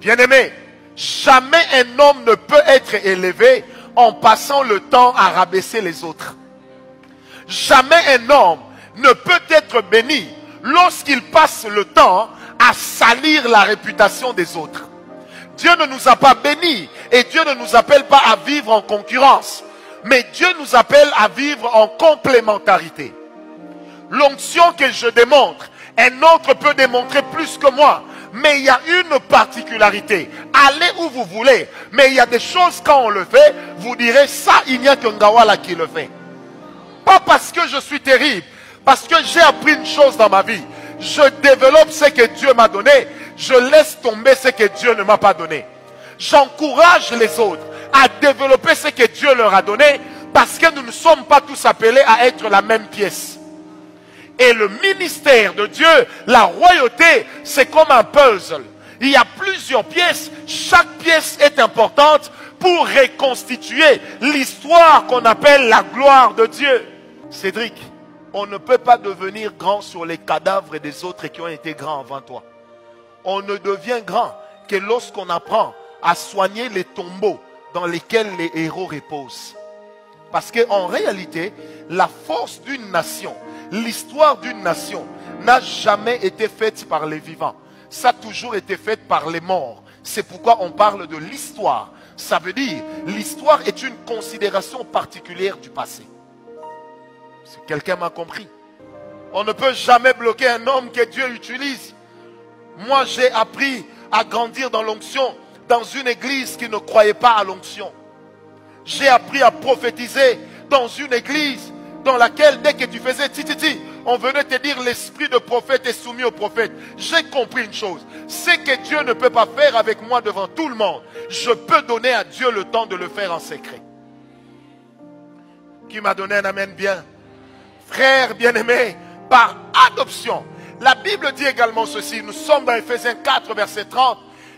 Bien-aimé, jamais un homme ne peut être élevé en passant le temps à rabaisser les autres. Jamais un homme ne peut être béni lorsqu'il passe le temps à salir la réputation des autres. Dieu ne nous a pas bénis et Dieu ne nous appelle pas à vivre en concurrence. Mais Dieu nous appelle à vivre en complémentarité. L'onction que je démontre, un autre peut démontrer plus que moi. Mais il y a une particularité. Allez où vous voulez. Mais il y a des choses, quand on le fait, vous direz, ça, il n'y a que Ngawala qui le fait. Pas parce que je suis terrible. Parce que j'ai appris une chose dans ma vie. Je développe ce que Dieu m'a donné. Je laisse tomber ce que Dieu ne m'a pas donné. J'encourage les autres à développer ce que Dieu leur a donné. Parce que nous ne sommes pas tous appelés à être la même pièce. Et le ministère de Dieu, la royauté, c'est comme un puzzle. Il y a plusieurs pièces. Chaque pièce est importante pour reconstituer l'histoire qu'on appelle la gloire de Dieu. Cédric, on ne peut pas devenir grand sur les cadavres des autres qui ont été grands avant toi. On ne devient grand que lorsqu'on apprend à soigner les tombeaux dans lesquels les héros reposent. Parce qu'en réalité, la force d'une nation, l'histoire d'une nation n'a jamais été faite par les vivants. Ça a toujours été fait par les morts. C'est pourquoi on parle de l'histoire. Ça veut dire, l'histoire est une considération particulière du passé. Si quelqu'un m'a compris. On ne peut jamais bloquer un homme que Dieu utilise. Moi, j'ai appris à grandir dans l'onction, dans une église qui ne croyait pas à l'onction. J'ai appris à prophétiser dans une église dans laquelle, dès que tu faisais tititi, on venait te dire l'esprit de prophète est soumis au prophète. J'ai compris une chose. C'est que Dieu ne peut pas faire avec moi devant tout le monde. Je peux donner à Dieu le temps de le faire en secret. Qui m'a donné un amen bien? Frères bien-aimés, par adoption. La Bible dit également ceci. Nous sommes dans Ephésiens 4, verset 30.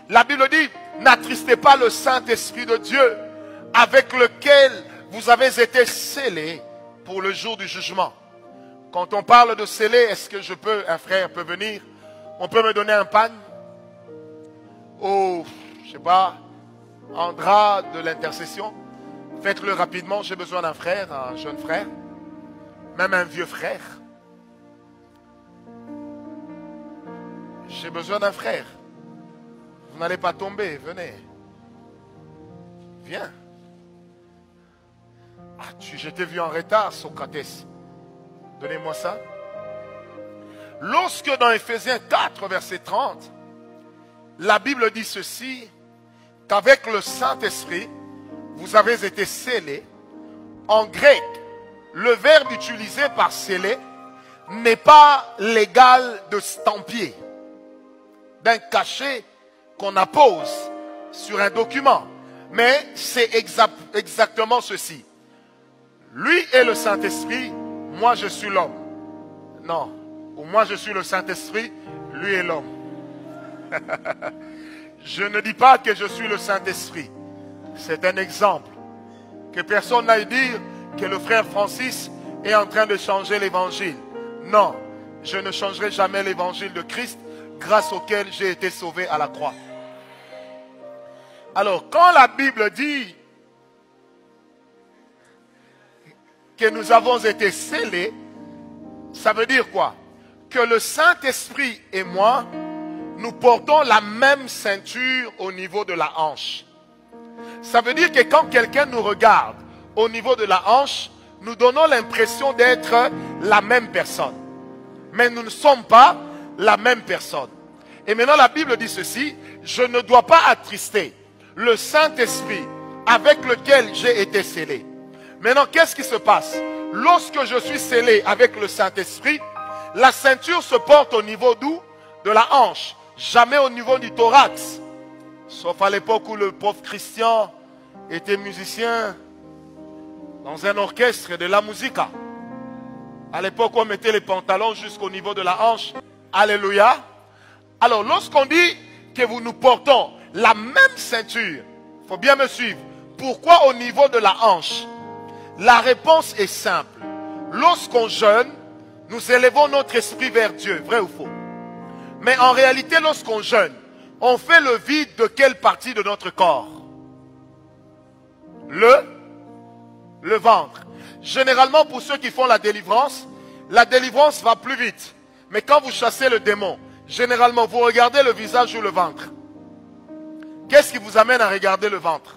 La Bible dit, n'attristez pas le Saint-Esprit de Dieu, avec lequel vous avez été scellés pour le jour du jugement. Quand on parle de sceller, est-ce que un frère peut venir? On peut me donner un pan? Ou, je sais pas, un drap de l'intercession? Faites-le rapidement, j'ai besoin d'un frère, un jeune frère, même un vieux frère. J'ai besoin d'un frère. Vous n'allez pas tomber, venez. Viens. Ah, je t'ai vu en retard, Socrates. Donnez-moi ça. Lorsque dans Ephésiens 4, verset 30, la Bible dit ceci, qu'avec le Saint-Esprit, vous avez été scellés. En grec, le verbe utilisé par scellé n'est pas l'égal de stampier, d'un cachet qu'on appose sur un document. Mais c'est exactement ceci. Lui est le Saint-Esprit, moi je suis l'homme. Non, ou moi je suis le Saint-Esprit, lui est l'homme. Je ne dis pas que je suis le Saint-Esprit. C'est un exemple. Que personne n'aille dire que le frère Francis est en train de changer l'évangile. Non, je ne changerai jamais l'évangile de Christ, grâce auquel j'ai été sauvé à la croix. Alors, quand la Bible dit que nous avons été scellés, ça veut dire quoi? Que le Saint-Esprit et moi, nous portons la même ceinture au niveau de la hanche. Ça veut dire que quand quelqu'un nous regarde au niveau de la hanche, nous donnons l'impression d'être la même personne. Mais nous ne sommes pas la même personne. Et maintenant la Bible dit ceci, je ne dois pas attrister le Saint-Esprit avec lequel j'ai été scellé. Maintenant, qu'est-ce qui se passe? Lorsque je suis scellé avec le Saint-Esprit, la ceinture se porte au niveau d'où? De la hanche, jamais au niveau du thorax. Sauf à l'époque où le pauvre Christian était musicien dans un orchestre de la musica. À l'époque où on mettait les pantalons jusqu'au niveau de la hanche. Alléluia. Alors lorsqu'on dit que nous portons la même ceinture, il faut bien me suivre. Pourquoi au niveau de la hanche? La réponse est simple. Lorsqu'on jeûne, nous élevons notre esprit vers Dieu, vrai ou faux? Mais en réalité, lorsqu'on jeûne, On fait le vide de quelle partie de notre corps? Le ventre. Généralement, pour ceux qui font la délivrance va plus vite. Mais quand vous chassez le démon, généralement, vous regardez le visage ou le ventre. Qu'est-ce qui vous amène à regarder le ventre?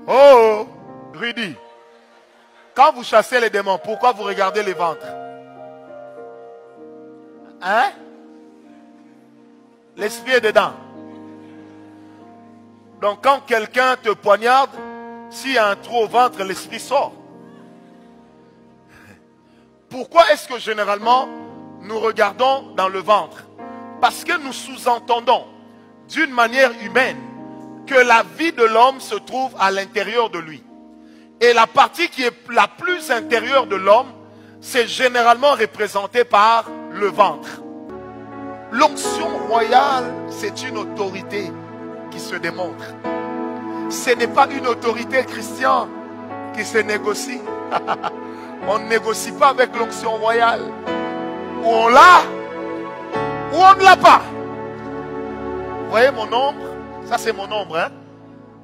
Oh, Rudy. Quand vous chassez les démons, pourquoi vous regardez les ventres? Hein? L'esprit est dedans. Donc quand quelqu'un te poignarde, s'il y a un trou au ventre, l'esprit sort. Pourquoi est-ce que généralement nous regardons dans le ventre? Parce que nous sous-entendons d'une manière humaine que la vie de l'homme se trouve à l'intérieur de lui. Et la partie qui est la plus intérieure de l'homme, c'est généralement représenté par le ventre. L'onction royale, c'est une autorité qui se démontre. Ce n'est pas une autorité chrétienne qui se négocie. On ne négocie pas avec l'onction royale. Ou on l'a, ou on ne l'a pas. Vous voyez mon ombre? Ça c'est mon ombre. Hein?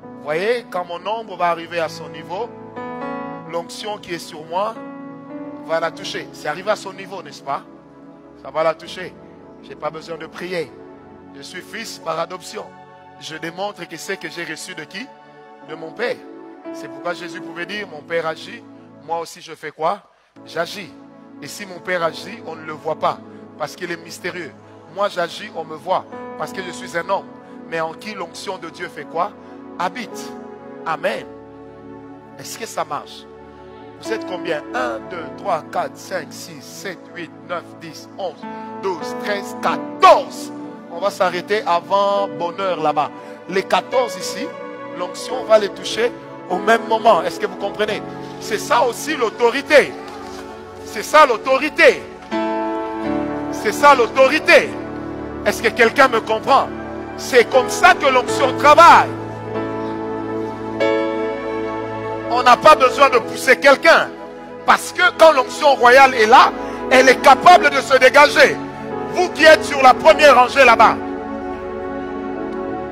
Vous voyez, quand mon ombre va arriver à son niveau, l'onction qui est sur moi va la toucher. C'est arrivé à son niveau, n'est-ce pas? Ça va la toucher. Je n'ai pas besoin de prier. Je suis fils par adoption. Je démontre que c'est que j'ai reçu de qui? De mon Père. C'est pourquoi Jésus pouvait dire, mon Père agit, moi aussi je fais quoi? J'agis. Et si mon Père agit, on ne le voit pas, parce qu'il est mystérieux. Moi j'agis, on me voit, parce que je suis un homme. Mais en qui l'onction de Dieu fait quoi? Habite. Amen. Est-ce que ça marche? Vous êtes combien? 1, 2, 3, 4, 5, 6, 7, 8, 9, 10, 11, 12, 13, 14. On va s'arrêter avant bonheur là-bas. Les 14 ici, l'onction va les toucher au même moment. Est-ce que vous comprenez? C'est ça aussi l'autorité. C'est ça l'autorité. C'est ça l'autorité. Est-ce que quelqu'un me comprend? C'est comme ça que l'onction travaille. On n'a pas besoin de pousser quelqu'un. Parce que quand l'onction royale est là, elle est capable de se dégager. Vous qui êtes sur la première rangée là-bas,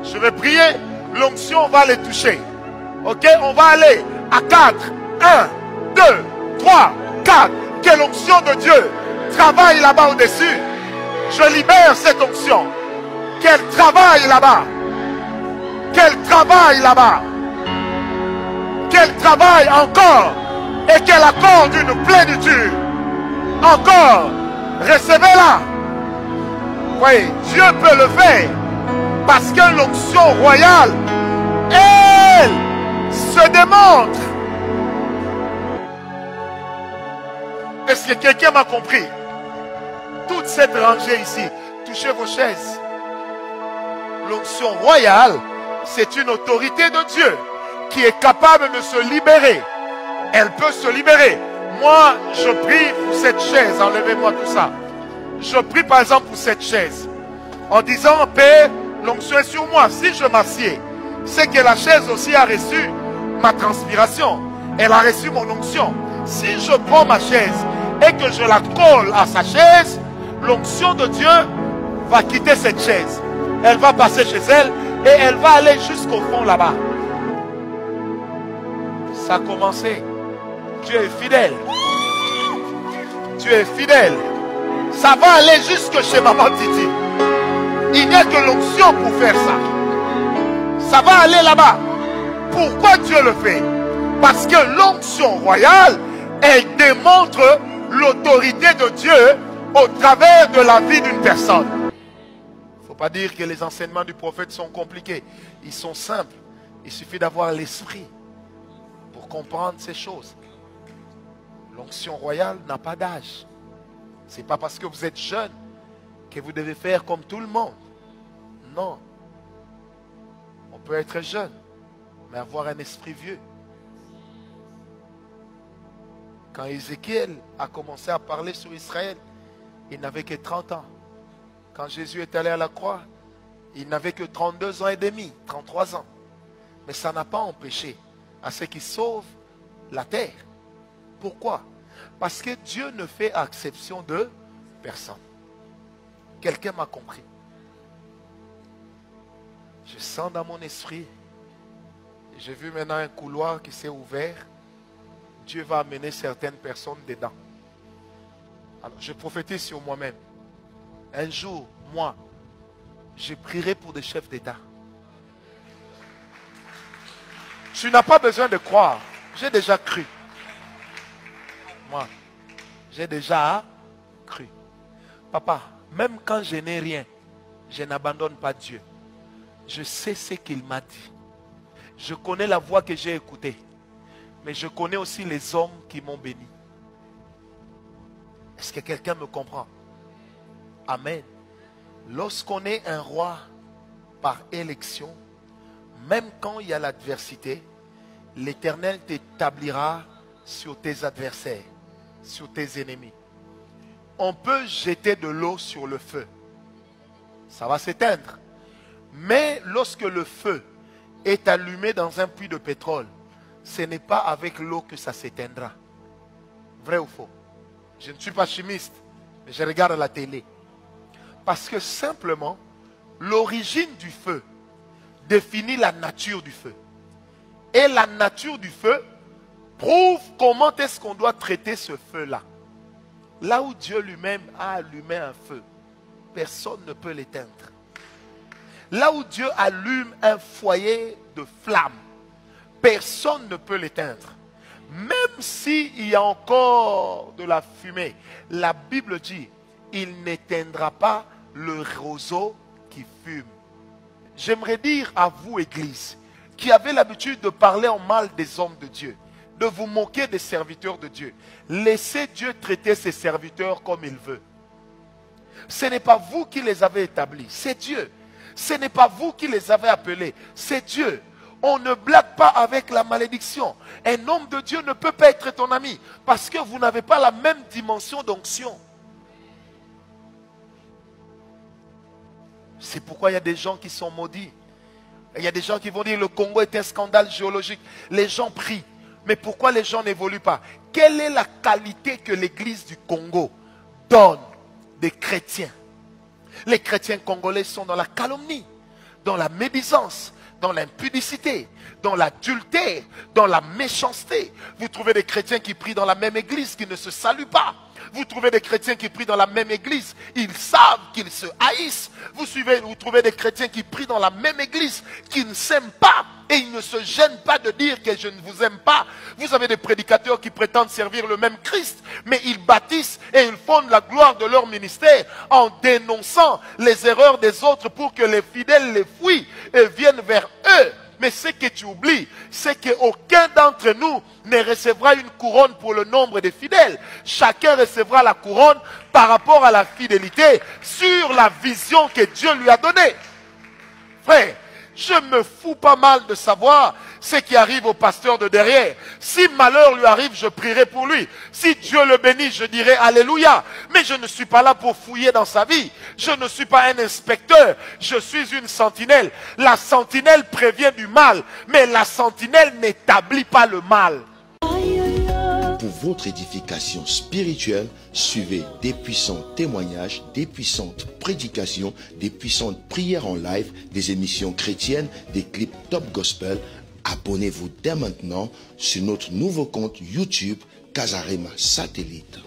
je vais prier, l'onction va les toucher. Ok, on va aller à 4. 1, 2, 3, 4. Que l'onction de Dieu travaille là-bas au-dessus. Je libère cette onction. Qu'elle travaille là-bas. Qu'elle travaille là-bas. Qu'elle travaille encore. Et qu'elle accorde une plénitude. Encore. Recevez-la. Oui, Dieu peut le faire. Parce que l'onction royale, elle se démontre. Est-ce que quelqu'un m'a compris? Toute cette rangée ici, touchez vos chaises. L'onction royale, c'est une autorité de Dieu qui est capable de se libérer. Elle peut se libérer. Moi, je prie pour cette chaise. Enlevez-moi tout ça. Je prie par exemple pour cette chaise. En disant, Père, l'onction est sur moi. Si je m'assieds, c'est que la chaise aussi a reçu ma transpiration. Elle a reçu mon onction. Si je prends ma chaise et que je la colle à sa chaise, l'onction de Dieu va quitter cette chaise. Elle va passer chez elle et elle va aller jusqu'au fond là-bas. Ça a commencé. Dieu est fidèle. Dieu est fidèle. Ça va aller jusque chez Maman Titi. Il n'y a que l'onction pour faire ça. Ça va aller là-bas. Pourquoi Dieu le fait? Parce que l'onction royale, elle démontre l'autorité de Dieu au travers de la vie d'une personne. Il ne faut pas dire que les enseignements du prophète sont compliqués. Ils sont simples. Il suffit d'avoir l'esprit pour comprendre ces choses. L'onction royale n'a pas d'âge. Ce n'est pas parce que vous êtes jeune que vous devez faire comme tout le monde. Non. On peut être jeune, mais avoir un esprit vieux. Quand Ézéchiel a commencé à parler sur Israël, il n'avait que 30 ans. Quand Jésus est allé à la croix, il n'avait que 32 ans et demi, 33 ans. Mais ça n'a pas empêché à ceux qui sauvent la terre. Pourquoi? Parce que Dieu ne fait exception de personne. Quelqu'un m'a compris. Je sens dans mon esprit, j'ai vu maintenant un couloir qui s'est ouvert. Dieu va amener certaines personnes dedans. Alors, je prophétise sur moi-même. Un jour, moi, je prierai pour des chefs d'État. Tu n'as pas besoin de croire. J'ai déjà cru. Moi, j'ai déjà cru. Papa, même quand je n'ai rien, je n'abandonne pas Dieu. Je sais ce qu'il m'a dit. Je connais la voix que j'ai écoutée. Mais je connais aussi les hommes qui m'ont béni. Est-ce que quelqu'un me comprend? Amen. Lorsqu'on est un roi par élection, même quand il y a l'adversité, l'Éternel t'établira sur tes adversaires, sur tes ennemis. On peut jeter de l'eau sur le feu. Ça va s'éteindre. Mais lorsque le feu est allumé dans un puits de pétrole, ce n'est pas avec l'eau que ça s'éteindra. Vrai ou faux? Je ne suis pas chimiste, mais je regarde la télé. Parce que simplement, l'origine du feu définit la nature du feu. Et la nature du feu prouve comment est-ce qu'on doit traiter ce feu-là. Là où Dieu lui-même a allumé un feu, personne ne peut l'éteindre. Là où Dieu allume un foyer de flamme, personne ne peut l'éteindre. Même s'il y a encore de la fumée, la Bible dit, il n'éteindra pas le roseau qui fume. J'aimerais dire à vous, Église, qui avez l'habitude de parler en mal des hommes de Dieu, de vous moquer des serviteurs de Dieu, laissez Dieu traiter ses serviteurs comme il veut. Ce n'est pas vous qui les avez établis, c'est Dieu. Ce n'est pas vous qui les avez appelés, c'est Dieu. On ne blague pas avec la malédiction. Un homme de Dieu ne peut pas être ton ami parce que vous n'avez pas la même dimension d'onction. C'est pourquoi il y a des gens qui sont maudits. Il y a des gens qui vont dire le Congo est un scandale géologique. Les gens prient. Mais pourquoi les gens n'évoluent pas? Quelle est la qualité que l'église du Congo donne des chrétiens? Les chrétiens congolais sont dans la calomnie, dans la médisance, dans l'impudicité, dans l'adultère, dans la méchanceté. Vous trouvez des chrétiens qui prient dans la même église, qui ne se saluent pas. Vous trouvez des chrétiens qui prient dans la même église, ils savent qu'ils se haïssent. Vous trouvez des chrétiens qui prient dans la même église, qui ne s'aiment pas et ils ne se gênent pas de dire que je ne vous aime pas. Vous avez des prédicateurs qui prétendent servir le même Christ, mais ils bâtissent et ils fondent la gloire de leur ministère en dénonçant les erreurs des autres pour que les fidèles les fuient et viennent vers eux. Mais ce que tu oublies, c'est qu'aucun d'entre nous ne recevra une couronne pour le nombre des fidèles. Chacun recevra la couronne par rapport à la fidélité sur la vision que Dieu lui a donnée. Frère, je me fous pas mal de savoir ce qui arrive au pasteur de derrière. Si malheur lui arrive, je prierai pour lui. Si Dieu le bénit, je dirai Alléluia. Mais je ne suis pas là pour fouiller dans sa vie. Je ne suis pas un inspecteur. Je suis une sentinelle. La sentinelle prévient du mal, mais la sentinelle n'établit pas le mal. Pour votre édification spirituelle, suivez des puissants témoignages, des puissantes prédications, des puissantes prières en live, des émissions chrétiennes, des clips top gospel. Abonnez-vous dès maintenant sur notre nouveau compte YouTube Kazarema Satellite.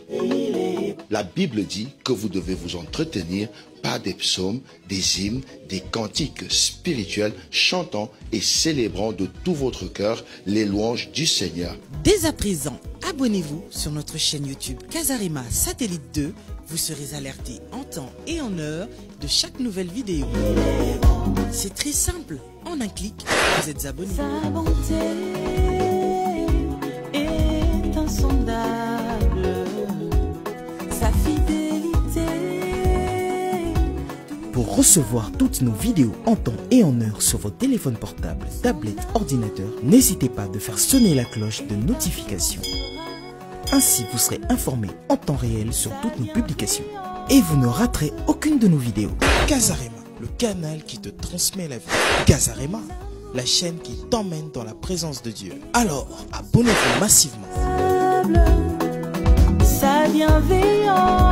La Bible dit que vous devez vous entretenir par des psaumes, des hymnes, des cantiques spirituels, chantant et célébrant de tout votre cœur les louanges du Seigneur. Dès à présent, abonnez-vous sur notre chaîne YouTube Kazarema Satellite 2. Vous serez alerté en temps et en heure de chaque nouvelle vidéo. C'est très simple. En un clic, vous êtes abonné. Sa bonté est insondable. Sa fidélité. Pour recevoir toutes nos vidéos en temps et en heure sur votre téléphone portable, tablette, ordinateur, n'hésitez pas de faire sonner la cloche de notification. Ainsi, vous serez informé en temps réel sur toutes nos publications. Et vous ne raterez aucune de nos vidéos. Kazarema, le canal qui te transmet la vie. Kazarema, la chaîne qui t'emmène dans la présence de Dieu. Alors, abonnez-vous massivement. bienveillance.